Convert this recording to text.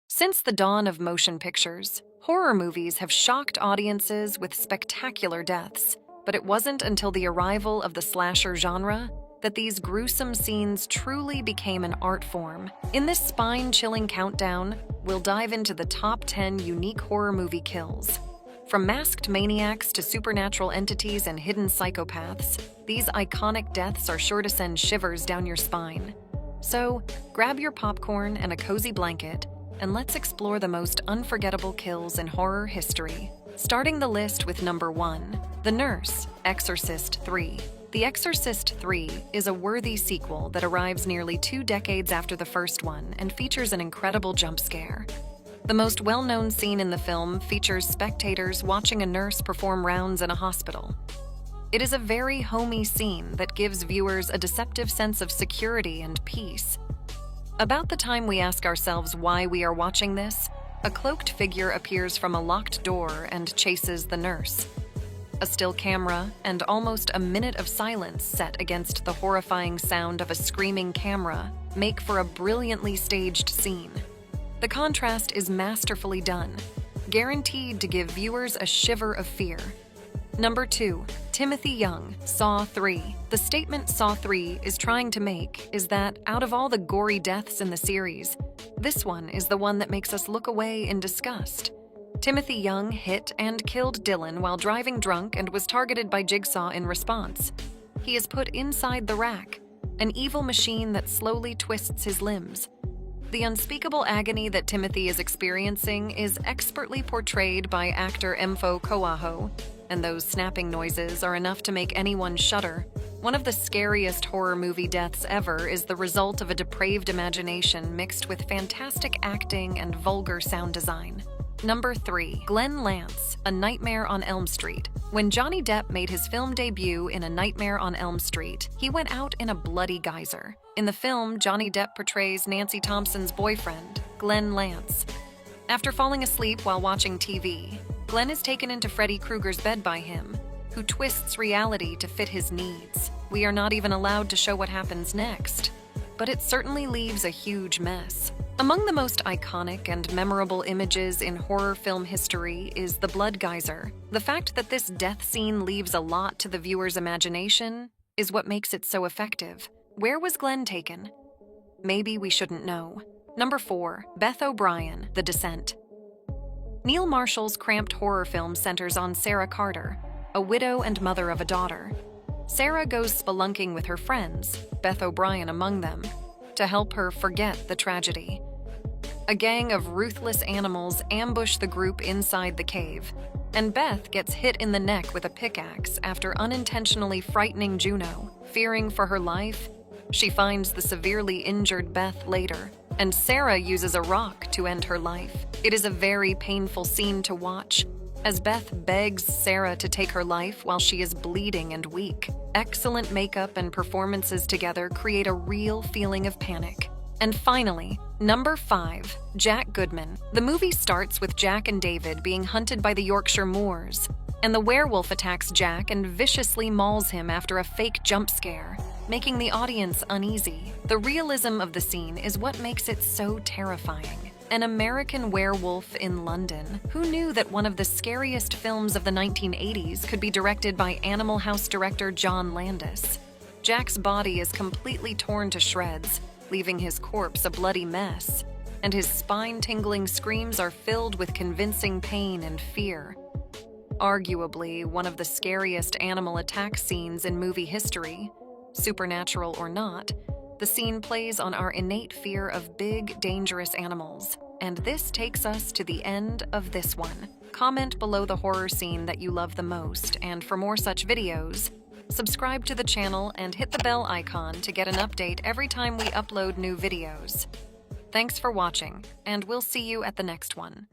Since the dawn of motion pictures, horror movies have shocked audiences with spectacular deaths, but it wasn't until the arrival of the slasher genre that these gruesome scenes truly became an art form. In this spine-chilling countdown, we'll dive into the top 10 unique horror movie kills. From masked maniacs to supernatural entities and hidden psychopaths, these iconic deaths are sure to send shivers down your spine. So, grab your popcorn and a cozy blanket, and let's explore the most unforgettable kills in horror history. Starting the list with number 1, The Nurse Exorcist 3. The Exorcist 3 is a worthy sequel that arrives nearly 2 decades after the first one and features an incredible jump scare. The most well-known scene in the film features spectators watching a nurse perform rounds in a hospital. It is a very homey scene that gives viewers a deceptive sense of security and peace. About the time we ask ourselves why we are watching this, a cloaked figure appears from a locked door and chases the nurse. A still camera and almost a minute of silence set against the horrifying sound of a screaming camera make for a brilliantly staged scene. The contrast is masterfully done, guaranteed to give viewers a shiver of fear. Number 2, Timothy Young, Saw 3. The statement Saw 3 is trying to make is that, out of all the gory deaths in the series, this one is the one that makes us look away in disgust. Timothy Young hit and killed Dylan while driving drunk and was targeted by Jigsaw in response. He is put inside the rack, an evil machine that slowly twists his limbs. The unspeakable agony that Timothy is experiencing is expertly portrayed by actor Mfo Koaho, and those snapping noises are enough to make anyone shudder. One of the scariest horror movie deaths ever is the result of a depraved imagination mixed with fantastic acting and vulgar sound design. Number 3, Glenn Lance, A Nightmare on Elm Street. When Johnny Depp made his film debut in A Nightmare on Elm Street, he went out in a bloody geyser. In the film, Johnny Depp portrays Nancy Thompson's boyfriend, Glenn Lance. After falling asleep while watching TV, Glenn is taken into Freddy Krueger's bed by him, who twists reality to fit his needs. We are not even allowed to show what happens next, but it certainly leaves a huge mess. Among the most iconic and memorable images in horror film history is the blood geyser. The fact that this death scene leaves a lot to the viewer's imagination is what makes it so effective. Where was Glenn taken? Maybe we shouldn't know. Number 4, Beth O'Brien, The Descent. Neil Marshall's cramped horror film centers on Sarah Carter, a widow and mother of a daughter. Sarah goes spelunking with her friends, Beth O'Brien among them, to help her forget the tragedy. A gang of ruthless animals ambush the group inside the cave, and Beth gets hit in the neck with a pickaxe after unintentionally frightening Juno. Fearing for her life, she finds the severely injured Beth later, and Sarah uses a rock to end her life. It is a very painful scene to watch, as Beth begs Sarah to take her life while she is bleeding and weak. Excellent makeup and performances together create a real feeling of panic. And finally, number 5, Jack Goodman. The movie starts with Jack and David being hunted by the Yorkshire Moors, and the werewolf attacks Jack and viciously mauls him after a fake jump scare, making the audience uneasy. The realism of the scene is what makes it so terrifying. An American werewolf in London. Who knew that one of the scariest films of the 1980s could be directed by Animal House director John Landis? Jack's body is completely torn to shreds, leaving his corpse a bloody mess, and his spine-tingling screams are filled with convincing pain and fear. Arguably one of the scariest animal attack scenes in movie history, supernatural or not, the scene plays on our innate fear of big, dangerous animals. And this takes us to the end of this one. Comment below the horror scene that you love the most, and for more such videos, subscribe to the channel and hit the bell icon to get an update every time we upload new videos. Thanks for watching, and we'll see you at the next one.